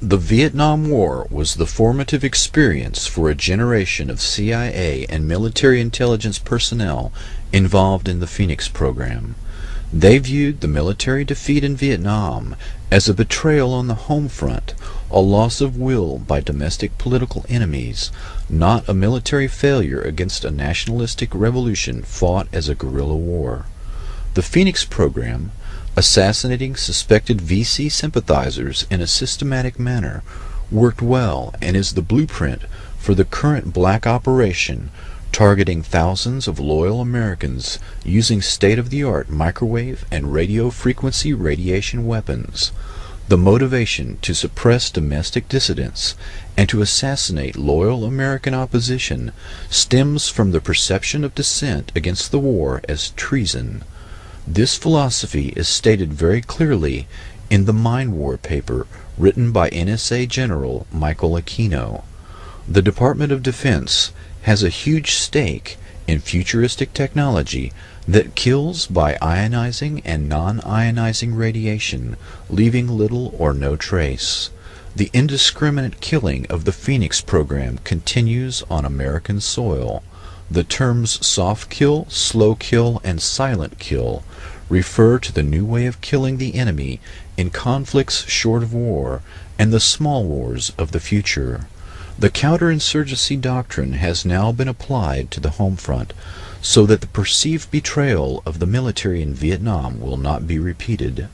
The Vietnam War was the formative experience for a generation of CIA and military intelligence personnel involved in the Phoenix program. They viewed the military defeat in Vietnam as a betrayal on the home front, a loss of will by domestic political enemies, not a military failure against a nationalistic revolution fought as a guerrilla war. The Phoenix program, assassinating suspected VC sympathizers in a systematic manner, worked well and is the blueprint for the current black operation targeting thousands of loyal Americans using state-of-the-art microwave and radio frequency radiation weapons. The motivation to suppress domestic dissidents and to assassinate loyal American opposition stems from the perception of dissent against the war as treason. This philosophy is stated very clearly in the Mind War paper written by NSA General Michael Aquino. The Department of Defense has a huge stake in futuristic technology that kills by ionizing and non-ionizing radiation, leaving little or no trace. The indiscriminate killing of the Phoenix program continues on American soil. The terms soft kill, slow kill, and silent kill refer to the new way of killing the enemy in conflicts short of war and the small wars of the future. The counterinsurgency doctrine has now been applied to the home front so that the perceived betrayal of the military in Vietnam will not be repeated.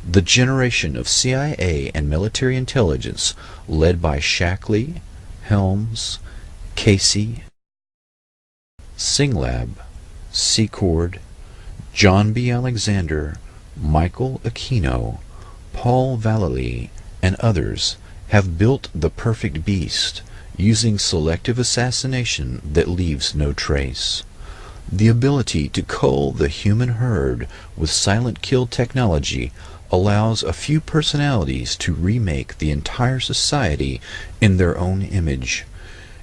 The generation of CIA and military intelligence led by Shackley, Helms, Casey, Singlab, Secord, John B. Alexander, Michael Aquino, Paul Vallely, and others have built the perfect beast, using selective assassination that leaves no trace. The ability to cull the human herd with silent kill technology allows a few personalities to remake the entire society in their own image.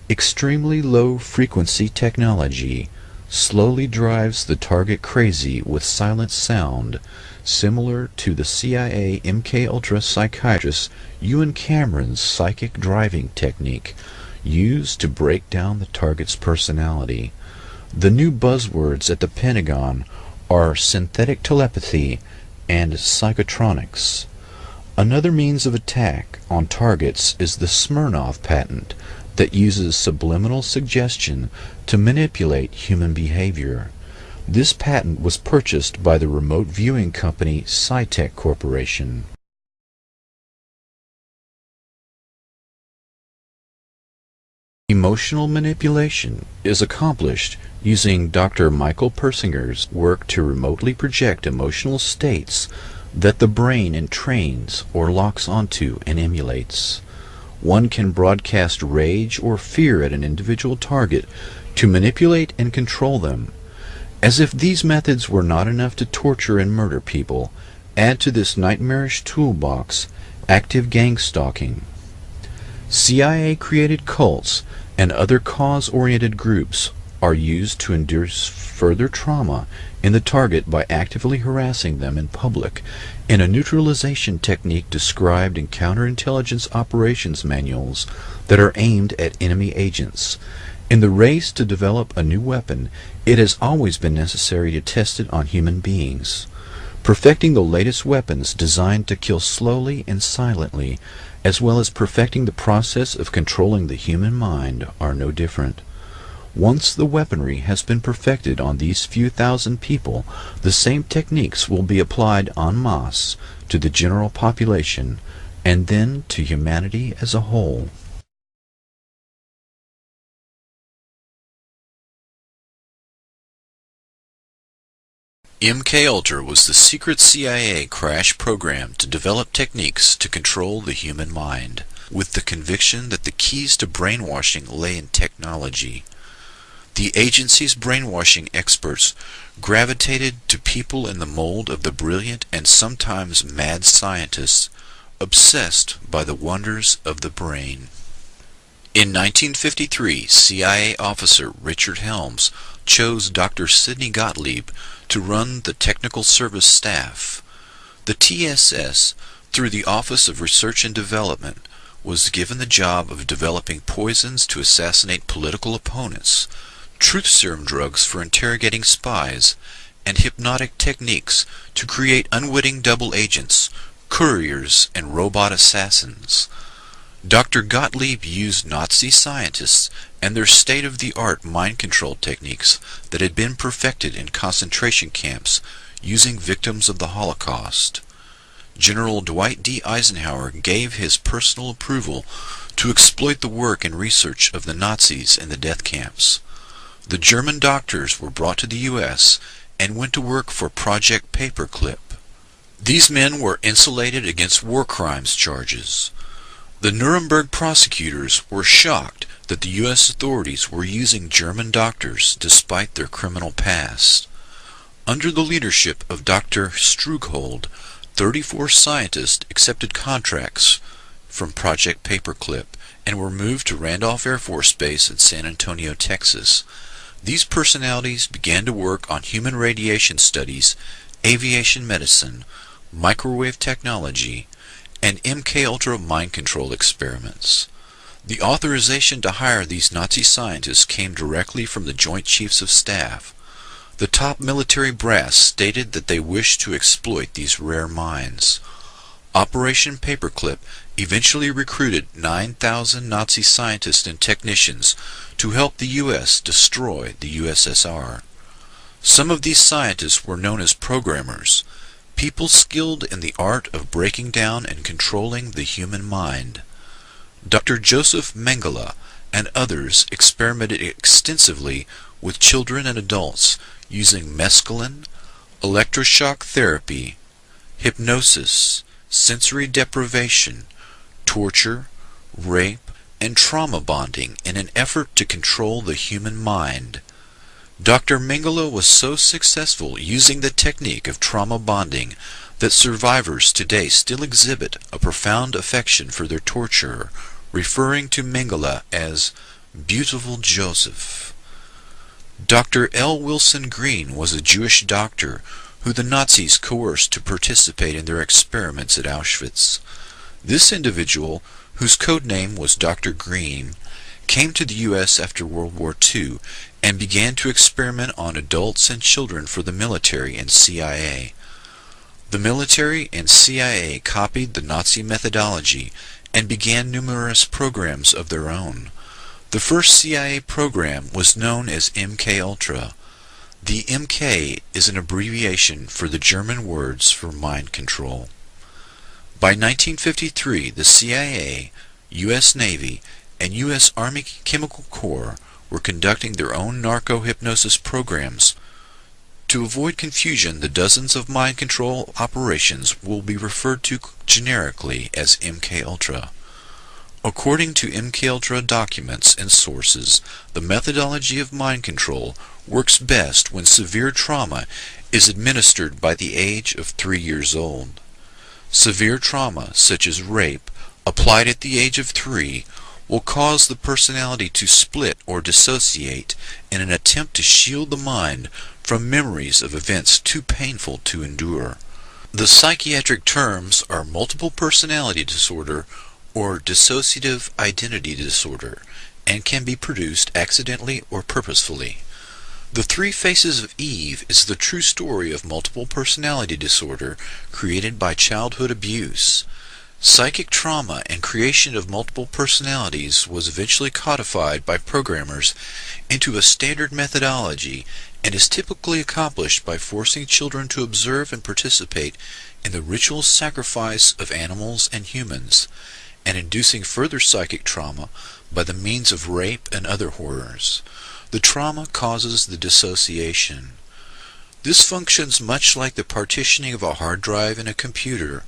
Extremely low frequency technology slowly drives the target crazy with silent sound, similar to the CIA MKUltra psychiatrist Ewan Cameron's psychic driving technique used to break down the target's personality. The new buzzwords at the Pentagon are synthetic telepathy and psychotronics. Another means of attack on targets is the Smirnov patent that uses subliminal suggestion to manipulate human behavior. This patent was purchased by the remote viewing company Scitech Corporation. Emotional manipulation is accomplished using Dr. Michael Persinger's work to remotely project emotional states that the brain entrains or locks onto and emulates. One can broadcast rage or fear at an individual target to manipulate and control them. As if these methods were not enough to torture and murder people, add to this nightmarish toolbox active gang stalking. CIA-created cults and other cause-oriented groups are used to induce further trauma in the target by actively harassing them in public in a neutralization technique described in counterintelligence operations manuals that are aimed at enemy agents. In the race to develop a new weapon, it has always been necessary to test it on human beings. Perfecting the latest weapons designed to kill slowly and silently, as well as perfecting the process of controlling the human mind, are no different. Once the weaponry has been perfected on these few thousand people, the same techniques will be applied en masse to the general population, and then to humanity as a whole. MKUltra was the secret CIA crash program to develop techniques to control the human mind, with the conviction that the keys to brainwashing lay in technology. The agency's brainwashing experts gravitated to people in the mold of the brilliant and sometimes mad scientists, obsessed by the wonders of the brain. In 1953, CIA officer Richard Helms chose Dr. Sidney Gottlieb to run the technical service staff. The TSS, through the Office of Research and Development, was given the job of developing poisons to assassinate political opponents, truth serum drugs for interrogating spies, and hypnotic techniques to create unwitting double agents, couriers, and robot assassins. Dr. Gottlieb used Nazi scientists and their state-of-the-art mind control techniques that had been perfected in concentration camps using victims of the Holocaust. General Dwight D. Eisenhower gave his personal approval to exploit the work and research of the Nazis in the death camps. The German doctors were brought to the U.S. and went to work for Project Paperclip. These men were insulated against war crimes charges. The Nuremberg prosecutors were shocked that the U.S. authorities were using German doctors despite their criminal past. Under the leadership of Dr. Strughold, 34 scientists accepted contracts from Project Paperclip and were moved to Randolph Air Force Base in San Antonio, Texas. These personalities began to work on human radiation studies, aviation medicine, microwave technology, and MKUltra mind control experiments. The authorization to hire these Nazi scientists came directly from the Joint Chiefs of Staff. The top military brass stated that they wished to exploit these rare minds. Operation Paperclip eventually recruited 9,000 Nazi scientists and technicians to help the U.S. destroy the USSR. Some of these scientists were known as programmers, people skilled in the art of breaking down and controlling the human mind. Dr. Joseph Mengele and others experimented extensively with children and adults using mescaline, electroshock therapy, hypnosis, sensory deprivation, torture, rape, and trauma bonding in an effort to control the human mind. Dr. Mengele was so successful using the technique of trauma bonding that survivors today still exhibit a profound affection for their torturer, referring to Mengele as Beautiful Joseph. Dr. L. Wilson Green was a Jewish doctor who the Nazis coerced to participate in their experiments at Auschwitz. This individual, whose code name was Dr. Green, came to the U.S. after World War II and began to experiment on adults and children for the military and CIA. The military and CIA copied the Nazi methodology and began numerous programs of their own. The first CIA program was known as MKUltra. The MK is an abbreviation for the German words for mind control. By 1953, the CIA, U.S. Navy, and U.S. Army Chemical Corps were conducting their own narco-hypnosis programs. To avoid confusion, the dozens of mind control operations will be referred to generically as MKUltra. According to MKUltra documents and sources, the methodology of mind control works best when severe trauma is administered by the age of 3 years old. Severe trauma, such as rape, applied at the age of 3, will cause the personality to split or dissociate in an attempt to shield the mind from memories of events too painful to endure. The psychiatric terms are multiple personality disorder or dissociative identity disorder, and can be produced accidentally or purposefully. The Three Faces of Eve is the true story of multiple personality disorder created by childhood abuse. Psychic trauma and creation of multiple personalities was eventually codified by programmers into a standard methodology and is typically accomplished by forcing children to observe and participate in the ritual sacrifice of animals and humans, and inducing further psychic trauma by the means of rape and other horrors. The trauma causes the dissociation. This functions much like the partitioning of a hard drive in a computer.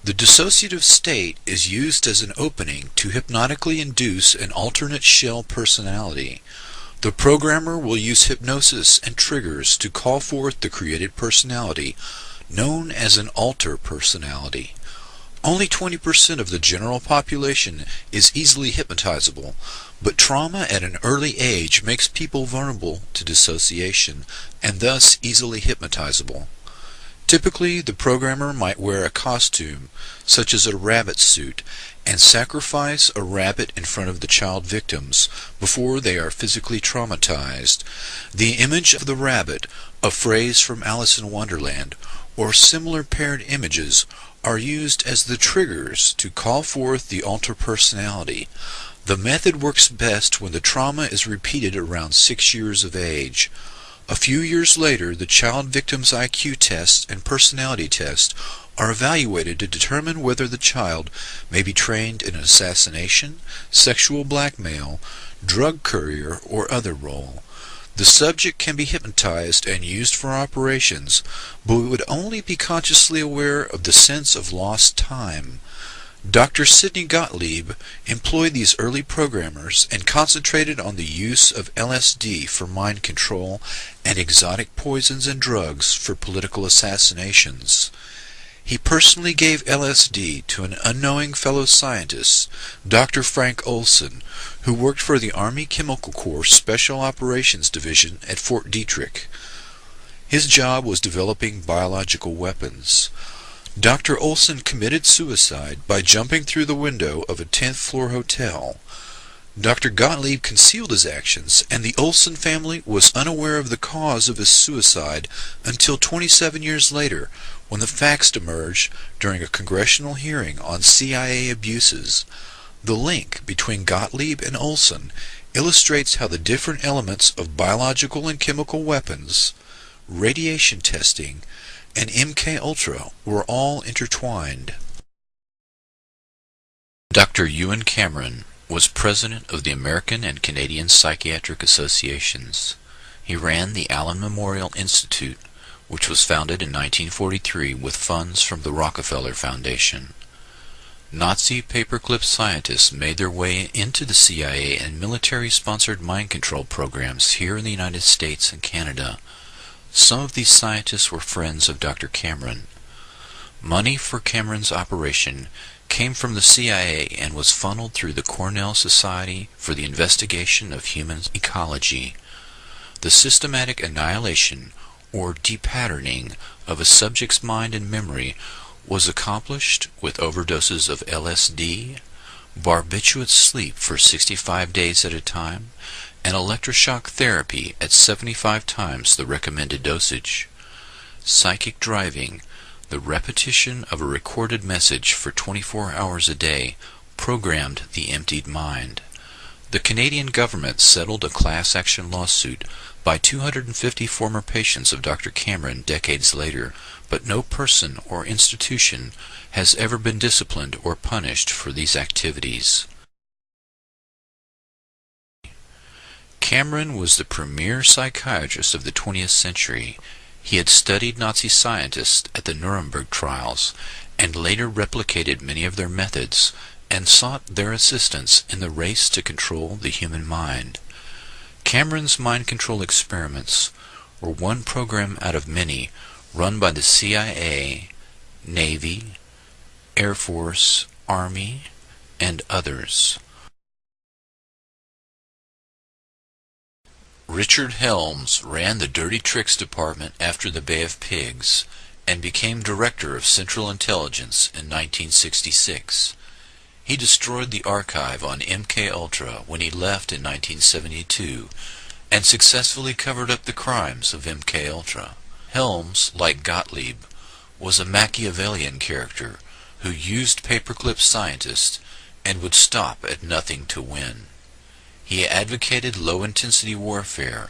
The dissociative state is used as an opening to hypnotically induce an alternate shell personality. The programmer will use hypnosis and triggers to call forth the created personality, known as an alter personality. Only 20% of the general population is easily hypnotizable, but trauma at an early age makes people vulnerable to dissociation and thus easily hypnotizable. Typically, the programmer might wear a costume, such as a rabbit suit, and sacrifice a rabbit in front of the child victims before they are physically traumatized. The image of the rabbit, a phrase from Alice in Wonderland, or similar paired images are used as the triggers to call forth the alter personality. The method works best when the trauma is repeated around 6 years of age. A few years later, the child victim's IQ test and personality test are evaluated to determine whether the child may be trained in assassination, sexual blackmail, drug courier, or other role. The subject can be hypnotized and used for operations, but would only be consciously aware of the sense of lost time. Dr. Sidney Gottlieb employed these early programmers and concentrated on the use of LSD for mind control and exotic poisons and drugs for political assassinations. He personally gave LSD to an unknowing fellow scientist, Dr. Frank Olson, who worked for the Army Chemical Corps Special Operations Division at Fort Detrick. His job was developing biological weapons. Dr. Olson committed suicide by jumping through the window of a 10th floor hotel. Dr. Gottlieb concealed his actions, and the Olson family was unaware of the cause of his suicide until 27 years later, when the facts emerged during a congressional hearing on CIA abuses. The link between Gottlieb and Olson illustrates how the different elements of biological and chemical weapons, radiation testing, and MK-Ultra were all intertwined. Dr. Ewan Cameron was president of the American and Canadian Psychiatric Associations. He ran the Allen Memorial Institute, which was founded in 1943 with funds from the Rockefeller Foundation. Nazi paperclip scientists made their way into the CIA and military-sponsored mind control programs here in the United States and Canada. Some of these scientists were friends of Dr. Cameron. Money for Cameron's operation came from the CIA and was funneled through the Cornell Society for the Investigation of Human Ecology. The systematic annihilation or depatterning of a subject's mind and memory was accomplished with overdoses of LSD, barbiturate sleep for 65 days at a time, and electroshock therapy at 75 times the recommended dosage. Psychic driving, the repetition of a recorded message for 24 hours a day, programmed the emptied mind. The Canadian government settled a class action lawsuit by 250 former patients of Dr. Cameron decades later, but no person or institution has ever been disciplined or punished for these activities. Cameron was the premier psychiatrist of the 20th century. He had studied Nazi scientists at the Nuremberg trials and later replicated many of their methods and sought their assistance in the race to control the human mind. Cameron's mind control experiments were one program out of many run by the CIA, Navy, Air Force, Army, and others. Richard Helms ran the Dirty Tricks Department after the Bay of Pigs and became Director of Central Intelligence in 1966. He destroyed the archive on MK-Ultra when he left in 1972 and successfully covered up the crimes of MK-Ultra. Helms, like Gottlieb, was a Machiavellian character who used paperclip scientists and would stop at nothing to win. He advocated low-intensity warfare,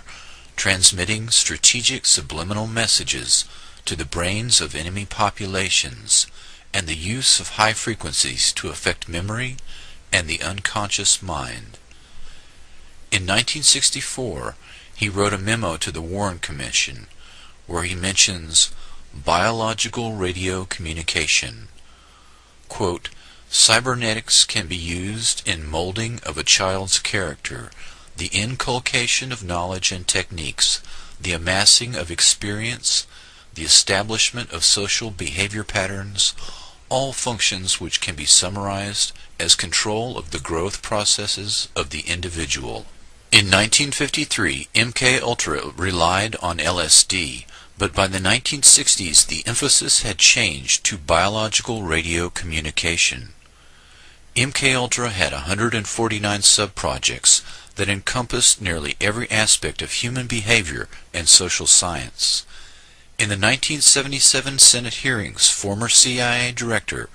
transmitting strategic subliminal messages to the brains of enemy populations, and the use of high frequencies to affect memory and the unconscious mind. In 1964, he wrote a memo to the Warren Commission, where he mentions biological radio communication. Quote, "Cybernetics can be used in molding of a child's character, the inculcation of knowledge and techniques, the amassing of experience, the establishment of social behavior patterns, all functions which can be summarized as control of the growth processes of the individual." In 1953, MK-Ultra relied on LSD, But by the 1960s, the emphasis had changed to biological radio communication. MKUltra had 149 sub-projects that encompassed nearly every aspect of human behavior and social science. In the 1977 Senate hearings, former CIA Director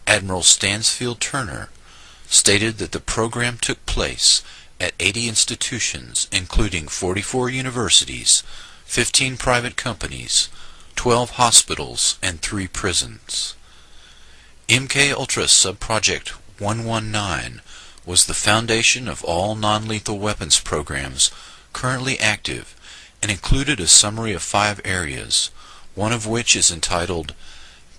Admiral Stansfield Turner stated that the program took place at 80 institutions, including 44 universities, 15 private companies, 12 hospitals, and 3 prisons. MKUltra Subproject 119 was the foundation of all non-lethal weapons programs currently active and included a summary of 5 areas, one of which is entitled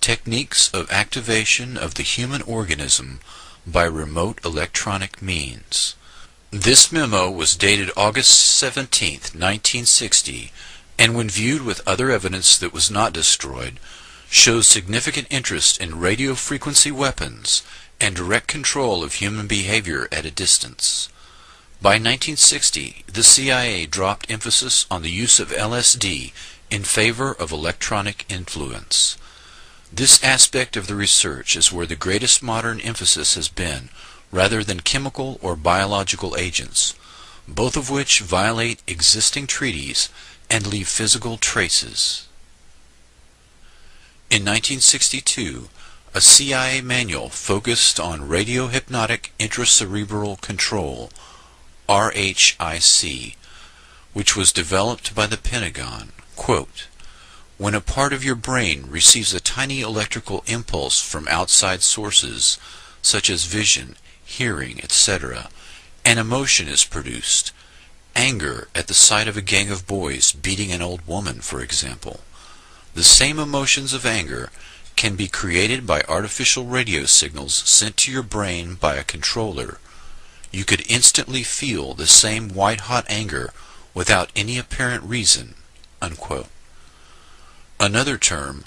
Techniques of Activation of the Human Organism by Remote Electronic Means. This memo was dated August 17, 1960, and when viewed with other evidence that was not destroyed, shows significant interest in radio frequency weapons and direct control of human behavior at a distance. By 1960, the CIA dropped emphasis on the use of LSD in favor of electronic influence. This aspect of the research is where the greatest modern emphasis has been, rather than chemical or biological agents, both of which violate existing treaties and leave physical traces. In 1962, a CIA manual focused on radiohypnotic intracerebral control, RHIC, which was developed by the Pentagon, quote, "When a part of your brain receives a tiny electrical impulse from outside sources, such as vision, hearing, etc., an emotion is produced. Anger at the sight of a gang of boys beating an old woman, for example. The same emotions of anger can be created by artificial radio signals sent to your brain by a controller. You could instantly feel the same white-hot anger without any apparent reason." Unquote. Another term,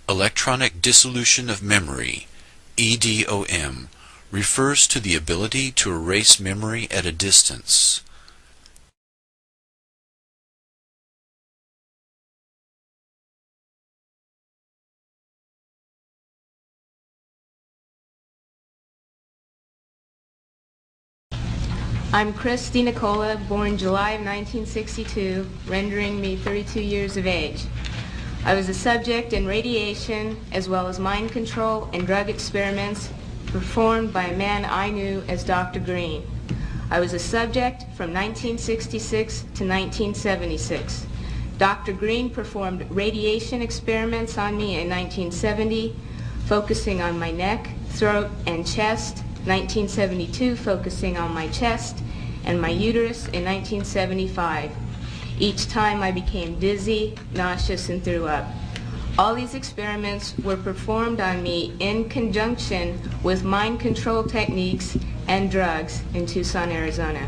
electronic dissolution of memory, EDOM, refers to the ability to erase memory at a distance. I'm Chris DiNicola, born July of 1962, rendering me 32 years of age. I was a subject in radiation as well as mind control and drug experiments performed by a man I knew as Dr. Green. I was a subject from 1966 to 1976. Dr. Green performed radiation experiments on me in 1970, focusing on my neck, throat, and chest, 1972 focusing on my chest and my uterus in 1975. Each time I became dizzy, nauseous, and threw up. All these experiments were performed on me in conjunction with mind control techniques and drugs in Tucson, Arizona.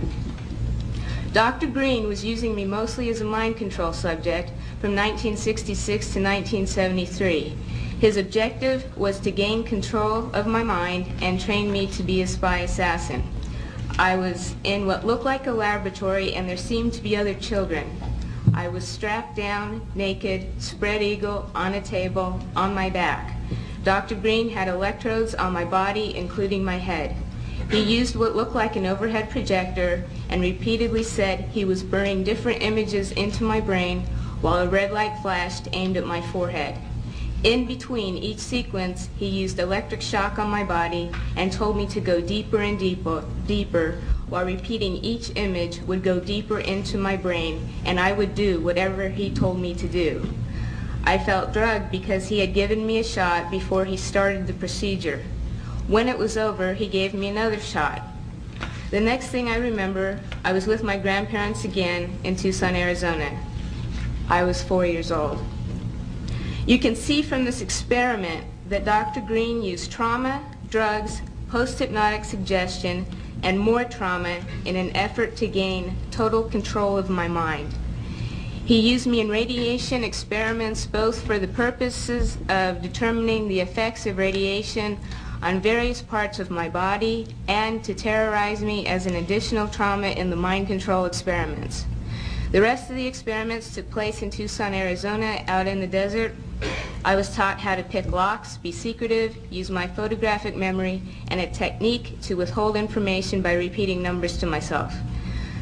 Dr. Green was using me mostly as a mind control subject from 1966 to 1973. His objective was to gain control of my mind and train me to be a spy assassin. I was in what looked like a laboratory and there seemed to be other children. I was strapped down, naked, spread eagle, on a table, on my back. Dr. Green had electrodes on my body, including my head. He used what looked like an overhead projector and repeatedly said he was burning different images into my brain while a red light flashed aimed at my forehead. In between each sequence, he used electric shock on my body and told me to go deeper and deeper, while repeating each image would go deeper into my brain, and I would do whatever he told me to do. I felt drugged because he had given me a shot before he started the procedure. When it was over, he gave me another shot. The next thing I remember, I was with my grandparents again in Tucson, Arizona. I was 4 years old. You can see from this experiment that Dr. Green used trauma, drugs, post-hypnotic suggestion, and more trauma in an effort to gain total control of my mind. He used me in radiation experiments both for the purposes of determining the effects of radiation on various parts of my body and to terrorize me as an additional trauma in the mind control experiments. The rest of the experiments took place in Tucson, Arizona, out in the desert. I was taught how to pick locks, be secretive, use my photographic memory, and a technique to withhold information by repeating numbers to myself.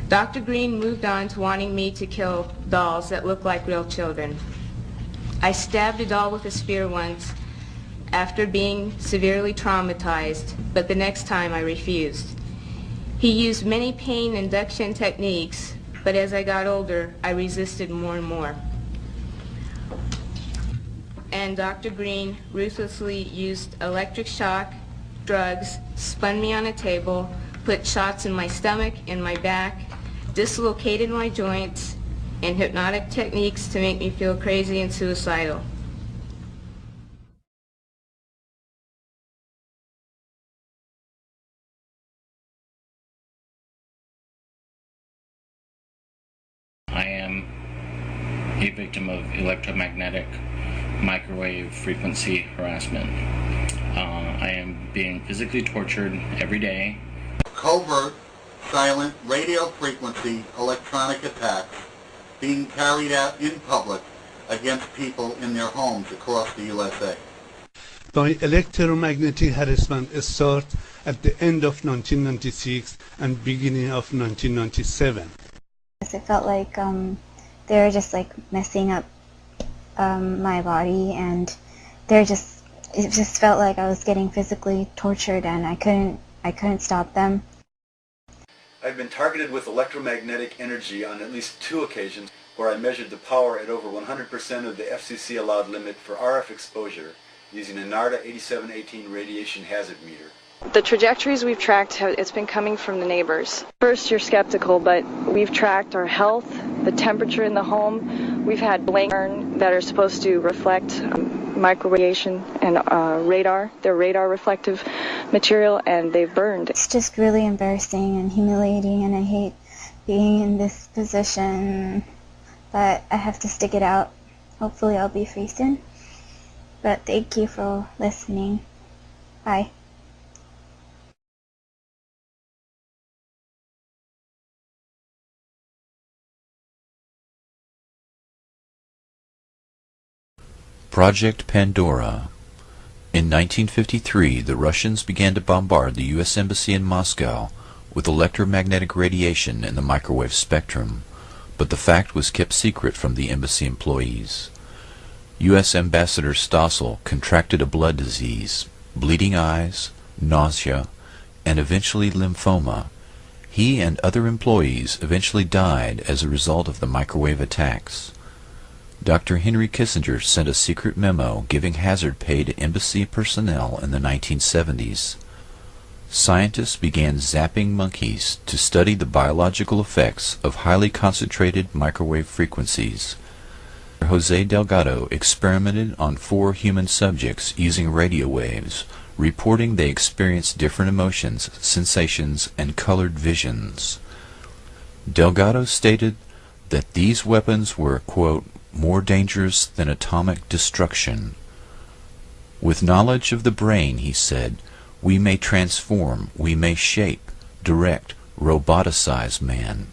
Dr. Green moved on to wanting me to kill dolls that look like real children. I stabbed a doll with a spear once after being severely traumatized, but the next time I refused. He used many pain induction techniques, but as I got older, I resisted more and more. And Dr. Green ruthlessly used electric shock, drugs, spun me on a table, put shots in my stomach and my back, dislocated my joints, and hypnotic techniques to make me feel crazy and suicidal. I am a victim of electromagnetic microwave frequency harassment. I am being physically tortured every day. Covert, silent radio frequency electronic attacks being carried out in public against people in their homes across the USA. The electromagnetic harassment started at the end of 1996 and beginning of 1997. It felt like they were just like messing up my body, and it just felt like I was getting physically tortured, and I couldn't stop them. I've been targeted with electromagnetic energy on at least 2 occasions where I measured the power at over 100% of the FCC allowed limit for RF exposure using a NARDA 8718 radiation hazard meter. The trajectories we've tracked, it's been coming from the neighbors. First, you're skeptical, but we've tracked our health, the temperature in the home. We've had blanks that are supposed to reflect microradiation and radar. They're radar reflective material, and they've burned. It's just really embarrassing and humiliating, and I hate being in this position, but I have to stick it out. Hopefully I'll be free soon. But thank you for listening. Bye. Project Pandora. In 1953, the Russians began to bombard the U.S. Embassy in Moscow with electromagnetic radiation in the microwave spectrum, but the fact was kept secret from the embassy employees. U.S. Ambassador Stossel contracted a blood disease, bleeding eyes, nausea, and eventually lymphoma. He and other employees eventually died as a result of the microwave attacks. Dr. Henry Kissinger sent a secret memo giving hazard pay to embassy personnel in the 1970s. Scientists began zapping monkeys to study the biological effects of highly concentrated microwave frequencies. Jose Delgado experimented on 4 human subjects using radio waves, reporting they experienced different emotions, sensations, and colored visions. Delgado stated that these weapons were, quote, more dangerous than atomic destruction. With knowledge of the brain, he said, we may transform, we may shape, direct, roboticize man.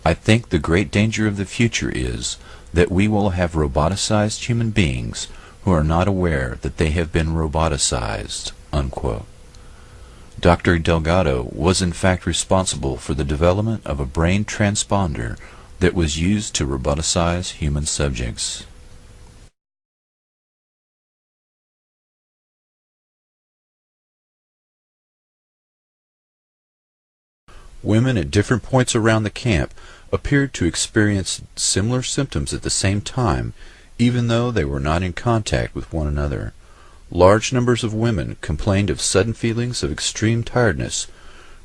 I think the great danger of the future is that we will have roboticized human beings who are not aware that they have been roboticized, unquote. Dr. Delgado was in fact responsible for the development of a brain transponder that was used to roboticize human subjects. Women at different points around the camp appeared to experience similar symptoms at the same time, even though they were not in contact with one another. Large numbers of women complained of sudden feelings of extreme tiredness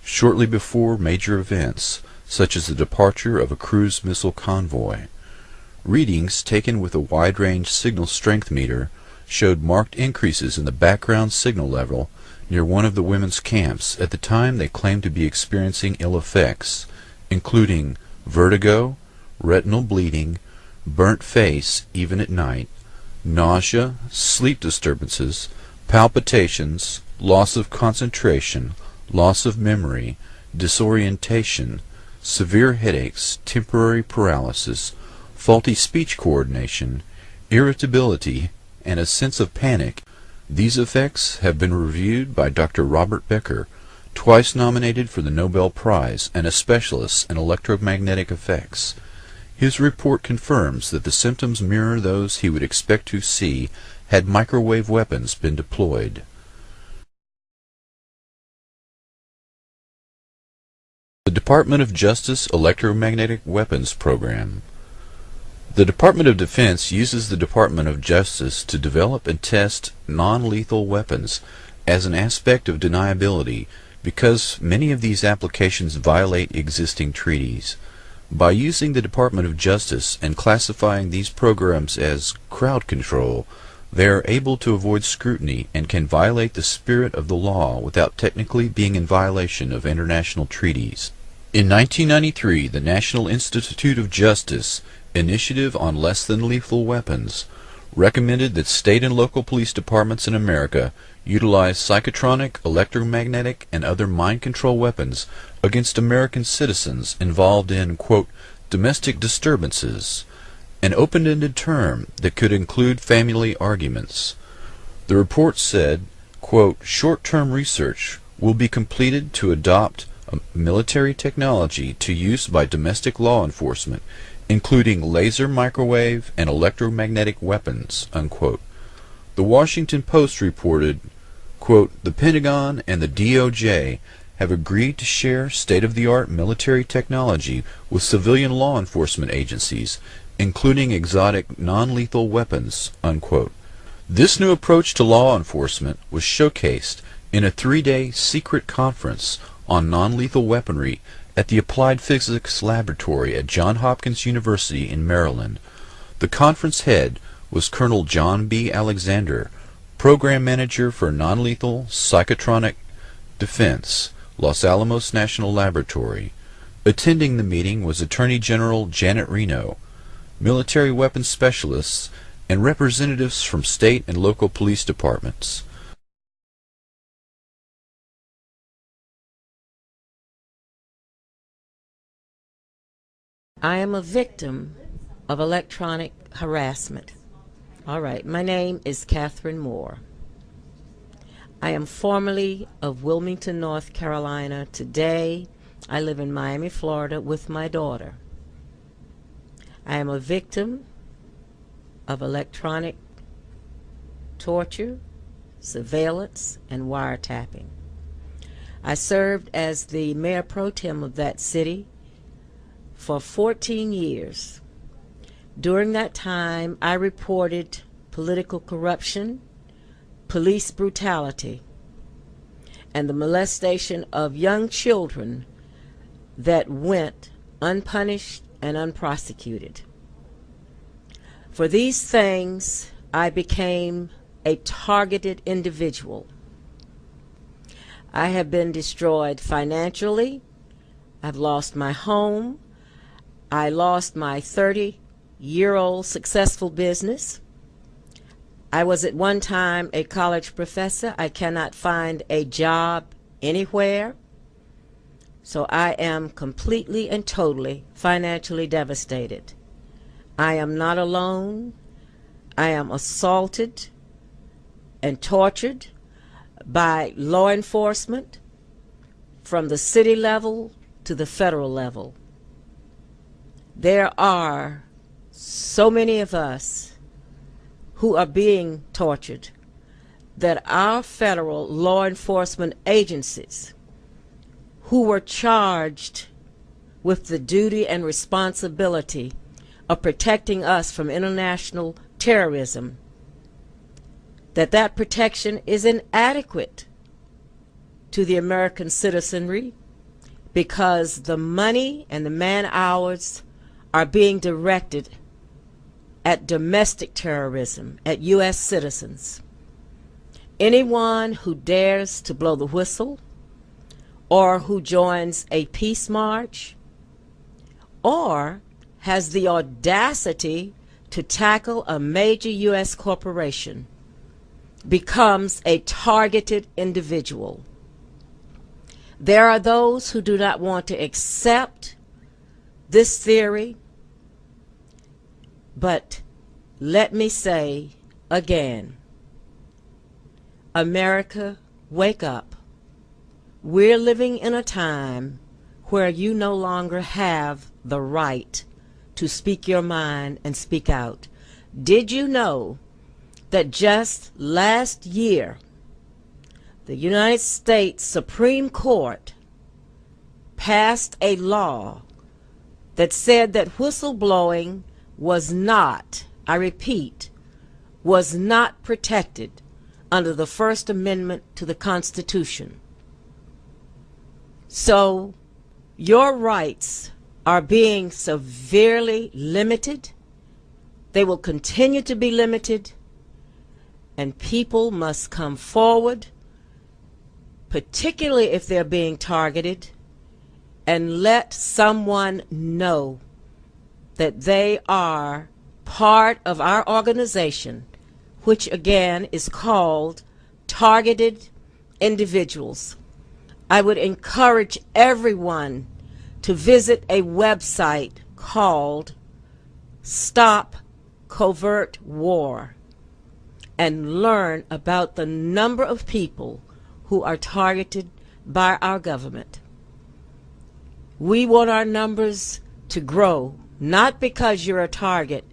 shortly before major events, such as the departure of a cruise missile convoy. Readings taken with a wide-range signal strength meter showed marked increases in the background signal level near one of the women's camps at the time they claimed to be experiencing ill effects, including vertigo, retinal bleeding, burnt face even at night, nausea, sleep disturbances, palpitations, loss of concentration, loss of memory, disorientation, severe headaches, temporary paralysis, faulty speech coordination, irritability, and a sense of panic. These effects have been reviewed by Dr. Robert Becker, twice nominated for the Nobel Prize and a specialist in electromagnetic effects. His report confirms that the symptoms mirror those he would expect to see had microwave weapons been deployed. The Department of Justice Electromagnetic Weapons Program. The Department of Defense uses the Department of Justice to develop and test non-lethal weapons as an aspect of deniability because many of these applications violate existing treaties. By using the Department of Justice and classifying these programs as crowd control, they are able to avoid scrutiny and can violate the spirit of the law without technically being in violation of international treaties. In 1993, the National Institute of Justice Initiative on Less Than Lethal Weapons recommended that state and local police departments in America utilize psychotronic, electromagnetic, and other mind control weapons against American citizens involved in, quote, domestic disturbances, an open-ended term that could include family arguments. The report said, quote, short-term research will be completed to adopt military technology to use by domestic law enforcement, including laser, microwave, and electromagnetic weapons, unquote. The Washington Post reported, quote, the Pentagon and the DOJ have agreed to share state-of-the-art military technology with civilian law enforcement agencies, including exotic non-lethal weapons, unquote. This new approach to law enforcement was showcased in a 3-day secret conference on non-lethal weaponry at the Applied Physics Laboratory at Johns Hopkins University in Maryland. The conference head was Colonel John B. Alexander, Program Manager for Non-Lethal Psychotronic Defense, Los Alamos National Laboratory. Attending the meeting was Attorney General Janet Reno, military weapons specialists, and representatives from state and local police departments. I am a victim of electronic harassment. All right, my name is Catherine Moore. I am formerly of Wilmington, North Carolina. Today, I live in Miami, Florida with my daughter. I am a victim of electronic torture, surveillance, and wiretapping. I served as the mayor pro tem of that city for 14 years. During that time, I reported political corruption, police brutality, and the molestation of young children that went unpunished and unprosecuted. For these things, I became a targeted individual. I have been destroyed financially. I've lost my home. I lost my 30-year-old successful business. I was at one time a college professor. I cannot find a job anywhere. So I am completely and totally financially devastated. I am not alone. I am assaulted and tortured by law enforcement from the city level to the federal level. There are so many of us who are being tortured that our federal law enforcement agencies, who were charged with the duty and responsibility of protecting us from international terrorism, that protection is inadequate to the American citizenry because the money and the man-hours are being directed at domestic terrorism, at U.S. citizens. Anyone who dares to blow the whistle or who joins a peace march or has the audacity to tackle a major U.S. corporation becomes a targeted individual. There are those who do not want to accept this theory, but let me say again, America, wake up. We're living in a time where you no longer have the right to speak your mind and speak out. Did you know that just last year, the United States Supreme Court passed a law that said that whistleblowing was not, I repeat, was not protected under the First Amendment to the Constitution. So your rights are being severely limited. They will continue to be limited, and people must come forward, particularly if they're being targeted, and let someone know that they are part of our organization, which again is called Targeted Individuals. I would encourage everyone to visit a website called Stop Covert War and learn about the number of people who are targeted by our government. We want our numbers to grow, not because you're a target.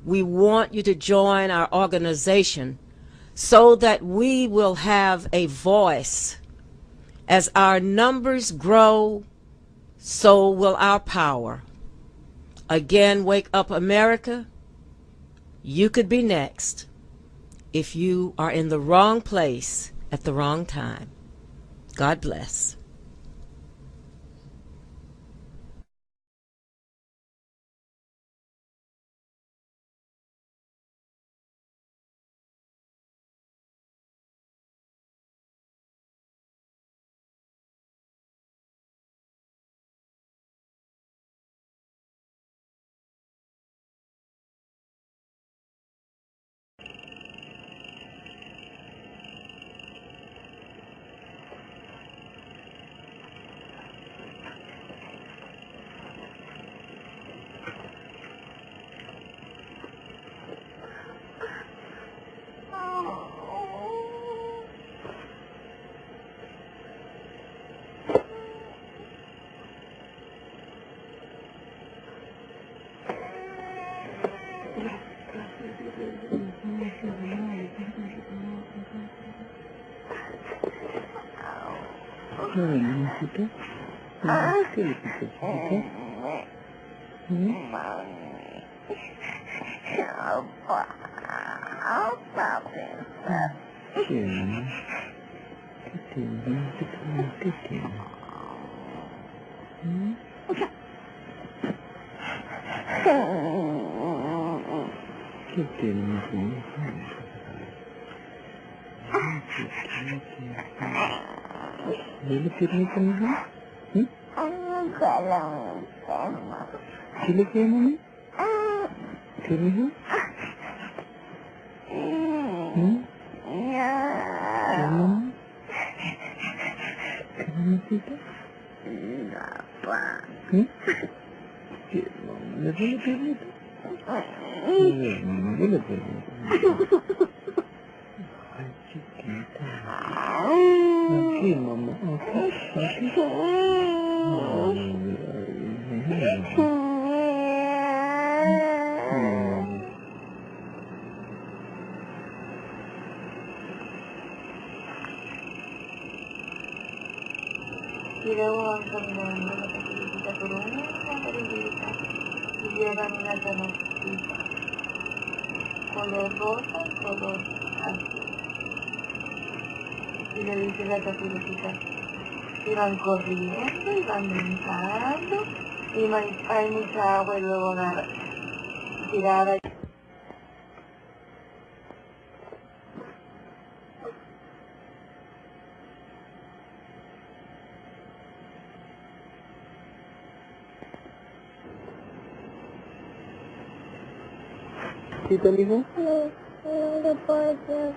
We want you to join our organization so that we will have a voice. As our numbers grow, so will our power. Again, wake up, America. You could be next if you are in the wrong place at the wrong time. God bless. Color rosa, color azul. Y le dice la tatuajita, y van corriendo, y van brincando, y hay mucha agua y luego van a tirar ahí. ¿Sí te dijo? No puedo hacer.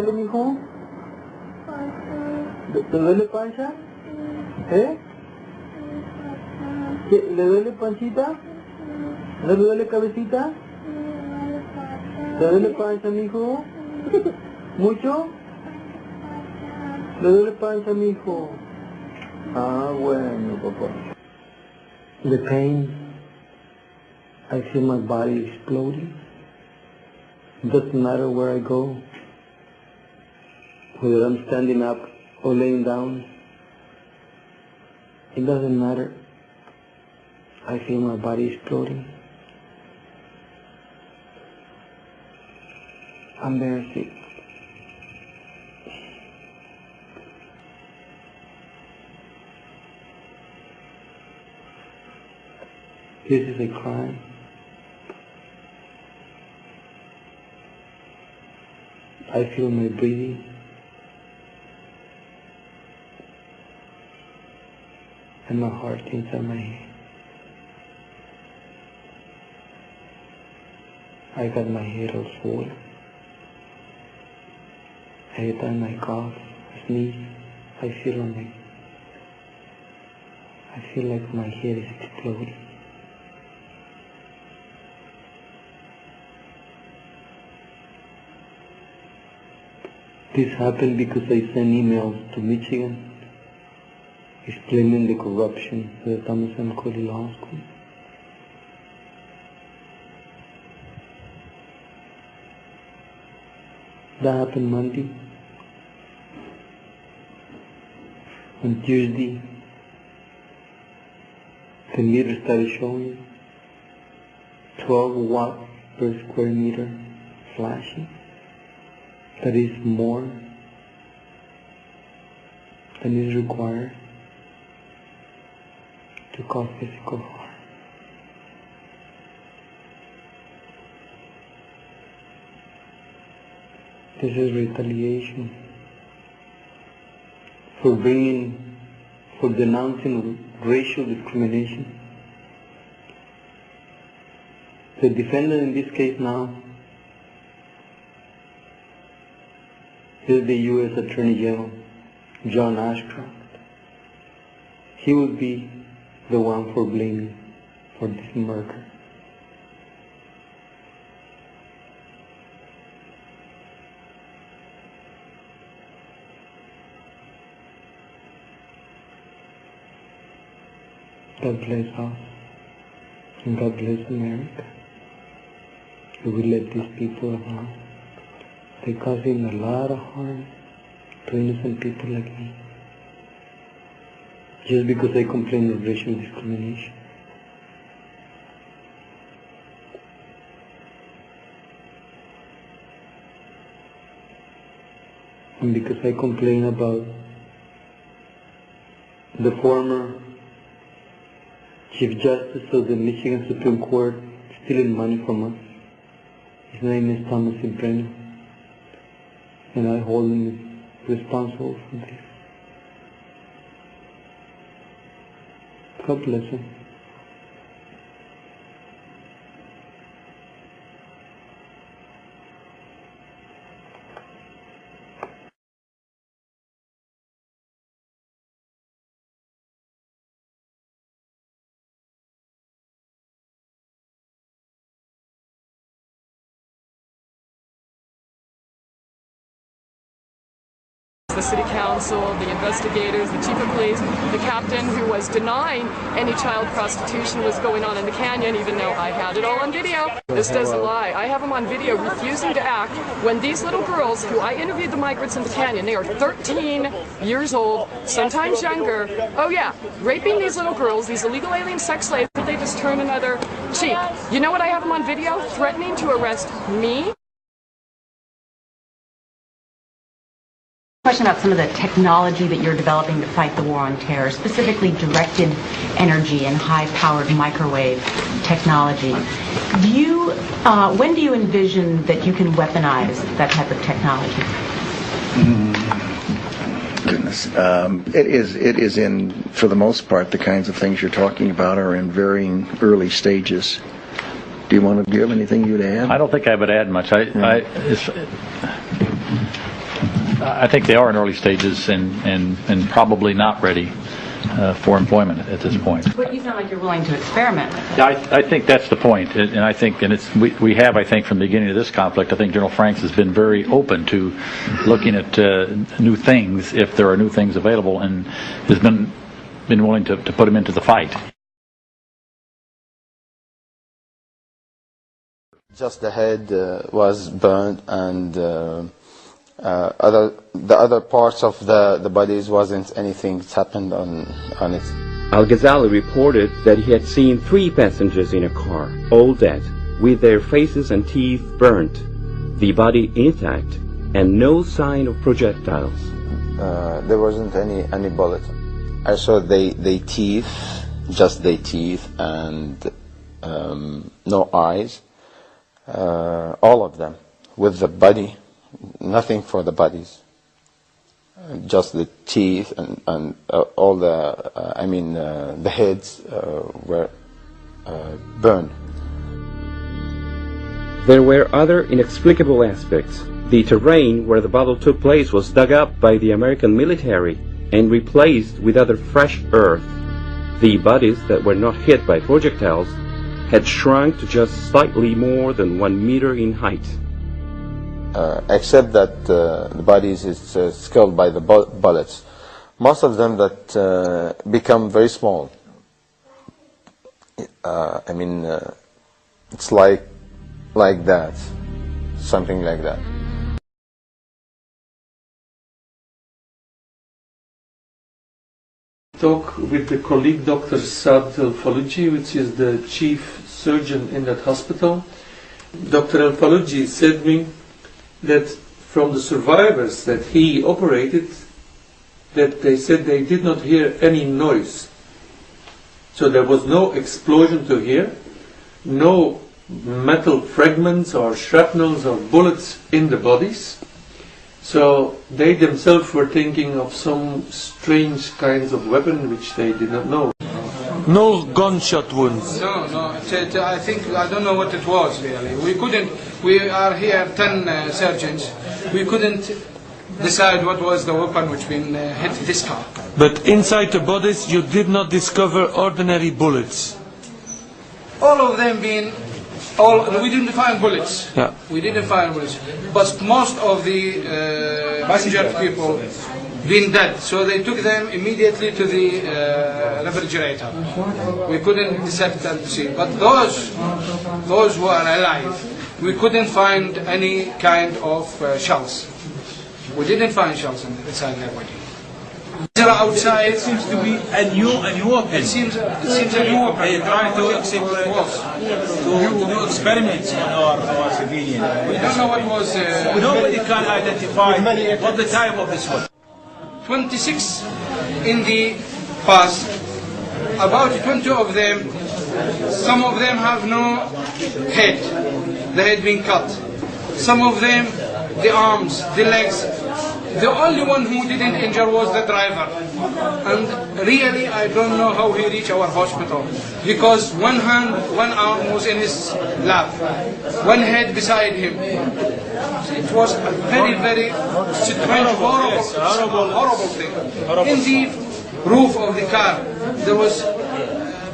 duele, mijo? ¿Te duele pancha? ¿Eh? ¿Le duele pancita? ¿Le duele cabecita? ¿Le duele pancha, mijo? ¿Mucho? ¿Le duele pancha, mijo? Ah, bueno, papá. The pain, I feel my body exploding. It doesn't matter where I go, whether I'm standing up or laying down. It doesn't matter. I feel my body exploding. I'm very sick. This is a crime. I feel my breathing. And my heart inside my head. I got my head all swollen. Every time I cough, sneeze, I feel like my head is exploding. This happened because I sent emails to Michigan explaining the corruption of the Thomas and Cody Law School. That happened Monday. On Tuesday, the meter started showing 12 watts per square meter flashing. That is more than is required to cause physical harm. This is retaliation for denouncing racial discrimination. The defendant in this case now is the U.S. Attorney General, John Ashcroft. He will be the one for blaming for this murder. God bless us, and God bless America. We will let these people alone. They're causing a lot of harm to innocent people like me, just because I complain of racial discrimination. And because I complain about the former Chief Justice of the Michigan Supreme Court stealing money from us. His name is Thomas Brennan, and I hold him responsible for this. God bless him. The city council, the investigators, the chief of police, the captain who was denying any child prostitution was going on in the canyon, even though I had it all on video. This doesn't lie. I have them on video refusing to act when these little girls, who I interviewed the migrants in the canyon, they are 13 years old, sometimes younger. Oh yeah, raping these little girls, these illegal alien sex slaves, they just turn another cheek. You know what I have them on video? Threatening to arrest me. Question about some of the technology that you're developing to fight the war on terror, specifically directed energy and high-powered microwave technology. When do you envision that you can weaponize that type of technology? Goodness, it is in, for the most part, the kinds of things you're talking about are in varying early stages. Do you have anything you'd add? I don't think I would add much. I think they are in early stages and probably not ready for employment at this point. But you sound like you're willing to experiment. Yeah, I think that's the point, and I think, and it's we have, I think, from the beginning of this conflict, I think General Franks has been very open to looking at new things if there are new things available, and has been willing to put them into the fight. Just the head was burned, and the other parts of the bodies wasn't anything that happened on it. Al-Ghazali reported that he had seen 3 passengers in a car, all dead, with their faces and teeth burnt, the body intact, and no sign of projectiles. There wasn't any bullet. I saw they teeth, just their teeth, and no eyes. All of them, with the body, nothing for the bodies, just the teeth and all the, the heads were burned. There were other inexplicable aspects. The terrain where the battle took place was dug up by the American military and replaced with other fresh earth. The bodies that were not hit by projectiles had shrunk to just slightly more than 1 meter in height. Except that the bodies is killed by the bullets. Most of them that become very small. It's like that, something like that. Talk with the colleague Dr. Saad Al-Faluji, which is the chief surgeon in that hospital. Dr. Al-Faluji said to me that from the survivors that he operated, that they said they did not hear any noise. So there was no explosion to hear, no metal fragments or shrapnels or bullets in the bodies. So they themselves were thinking of some strange kinds of weapon which they did not know. No gunshot wounds. No. I think, I don't know what it was really. We are here 10 surgeons. We couldn't decide what was the weapon which been hit this car. But inside the bodies you did not discover ordinary bullets. All of them being, we didn't find bullets. Yeah. We didn't find bullets. But most of the passenger people been dead, so they took them immediately to the refrigerator. We couldn't dissect them to see. But those who are alive, we couldn't find any kind of shells. We didn't find shells inside their body. Outside, it seems to be a new weapon. It seems a new weapon. They try to do experiments on our civilian. We don't know what was. Nobody can identify what the type of this was. 26 in the past. About 20 of them. Some of them have no head. The head being cut. Some of them, the arms, the legs. The only one who didn't injure was the driver. And really, I don't know how he reached our hospital. Because one hand, one arm was in his lap. One head beside him. It was a very, very strange, horrible thing. In the roof of the car, there was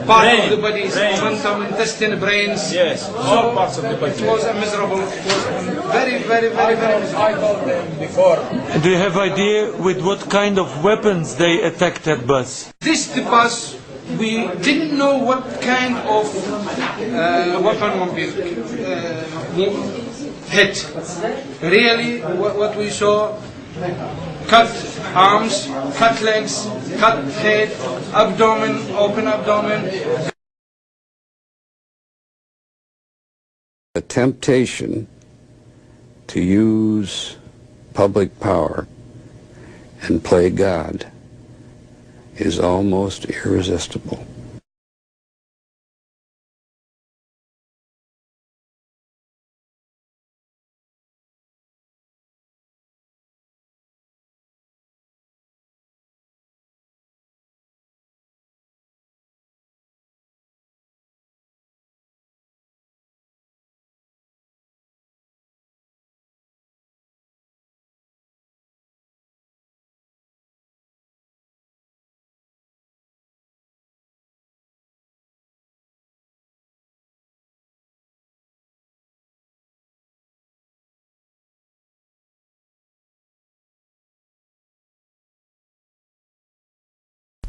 part of the body, momentum, intestine, brains. Yes, all parts of the body. It was a miserable, it was very, very, very, very miserable. I told them before. Do you have idea with what kind of weapons they attacked that bus? The bus, we didn't know what kind of weapon would be hit. Really, what we saw, cut arms, cut legs, cut head, abdomen, open abdomen. The temptation to use public power and play God is almost irresistible.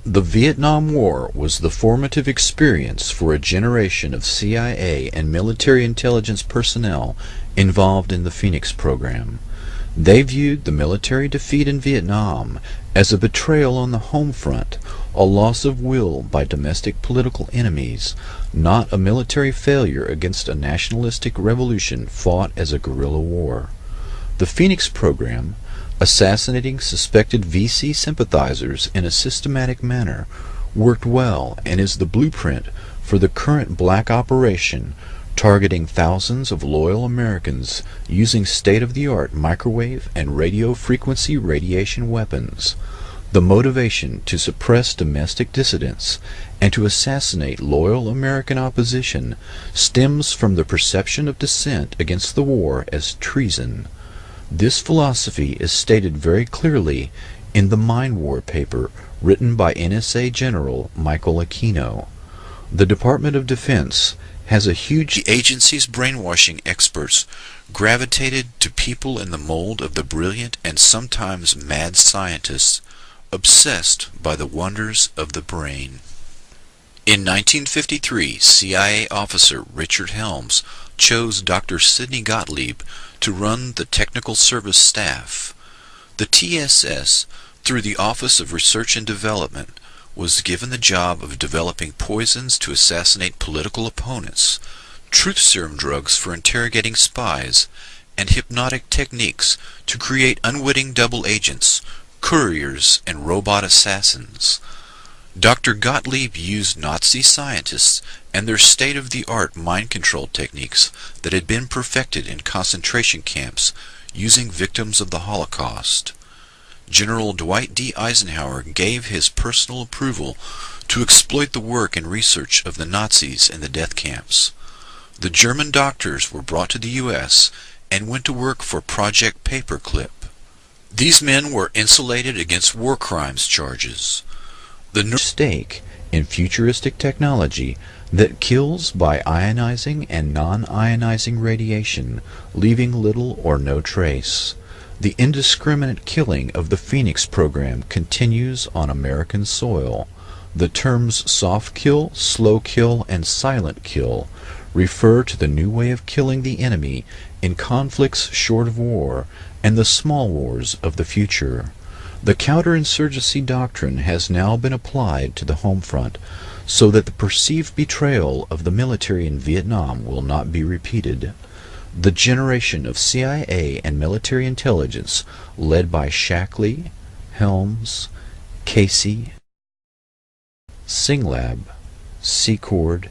The Vietnam War was the formative experience for a generation of CIA and military intelligence personnel involved in the Phoenix program. They viewed the military defeat in Vietnam as a betrayal on the home front, a loss of will by domestic political enemies, not a military failure against a nationalistic revolution fought as a guerrilla war. The Phoenix program, assassinating suspected VC sympathizers in a systematic manner, worked well and is the blueprint for the current black operation targeting thousands of loyal Americans using state-of-the-art microwave and radio frequency radiation weapons. The motivation to suppress domestic dissidents and to assassinate loyal American opposition stems from the perception of dissent against the war as treason. This philosophy is stated very clearly in the Mind War paper written by NSA General Michael Aquino. The Department of Defense has a huge... The agency's brainwashing experts gravitated to people in the mold of the brilliant and sometimes mad scientists obsessed by the wonders of the brain. In 1953, CIA officer Richard Helms chose Dr. Sidney Gottlieb to run the technical service staff. The TSS, through the Office of Research and Development, was given the job of developing poisons to assassinate political opponents, truth serum drugs for interrogating spies, and hypnotic techniques to create unwitting double agents, couriers, and robot assassins. Dr. Gottlieb used Nazi scientists and their state-of-the-art mind control techniques that had been perfected in concentration camps using victims of the Holocaust. General Dwight D. Eisenhower gave his personal approval to exploit the work and research of the Nazis in the death camps. The German doctors were brought to the U.S. and went to work for Project Paperclip. These men were insulated against war crimes charges. The stake in futuristic technology that kills by ionizing and non-ionizing radiation, leaving little or no trace. The indiscriminate killing of the Phoenix program continues on American soil. The terms soft kill, slow kill, and silent kill refer to the new way of killing the enemy in conflicts short of war and the small wars of the future. The counterinsurgency doctrine has now been applied to the home front so that the perceived betrayal of the military in Vietnam will not be repeated. The generation of CIA and military intelligence led by Shackley, Helms, Casey, Singlab, Secord,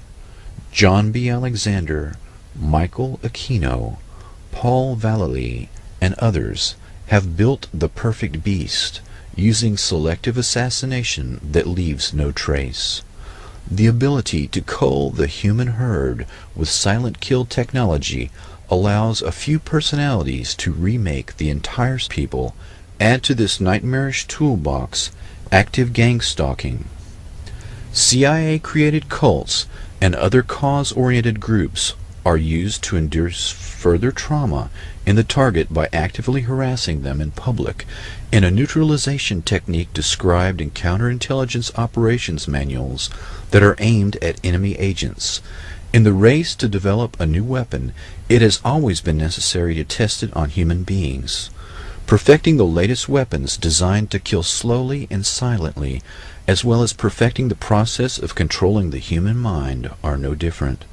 John B. Alexander, Michael Aquino, Paul Vallely, and others have built the perfect beast, using selective assassination that leaves no trace. The ability to cull the human herd with silent kill technology allows a few personalities to remake the entire people. Add to this nightmarish toolbox active gang stalking. CIA-created cults and other cause-oriented groups are used to induce further trauma in the target by actively harassing them in public in a neutralization technique described in counterintelligence operations manuals that are aimed at enemy agents. In the race to develop a new weapon, it has always been necessary to test it on human beings. Perfecting the latest weapons designed to kill slowly and silently, as well as perfecting the process of controlling the human mind, are no different.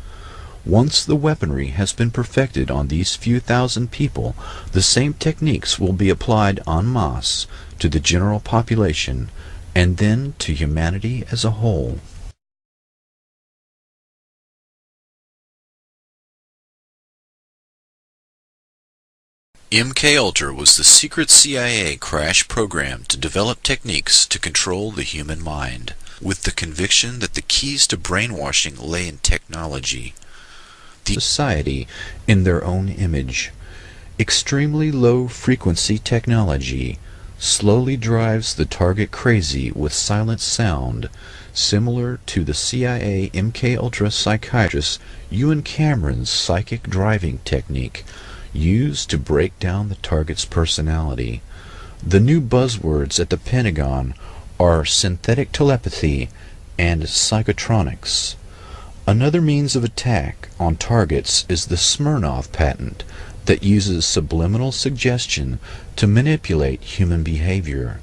Once the weaponry has been perfected on these few thousand people, the same techniques will be applied en masse to the general population, and then to humanity as a whole. MKUltra was the secret CIA crash program to develop techniques to control the human mind, with the conviction that the keys to brainwashing lay in technology. The society in their own image. Extremely low frequency technology slowly drives the target crazy with silent sound, similar to the CIA MKUltra psychiatrist Ewan Cameron's psychic driving technique, used to break down the target's personality. The new buzzwords at the Pentagon are synthetic telepathy and psychotronics. Another means of attack on targets is the Smirnov patent that uses subliminal suggestion to manipulate human behavior.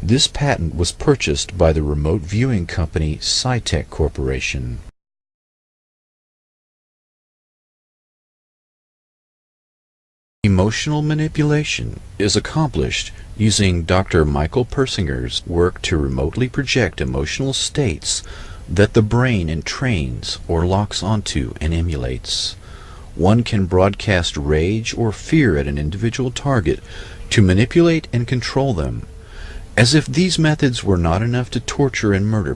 This patent was purchased by the remote viewing company Cytec Corporation. Emotional manipulation is accomplished using Dr. Michael Persinger's work to remotely project emotional states that the brain entrains or locks onto and emulates. One can broadcast rage or fear at an individual target to manipulate and control them. As if these methods were not enough to torture and murder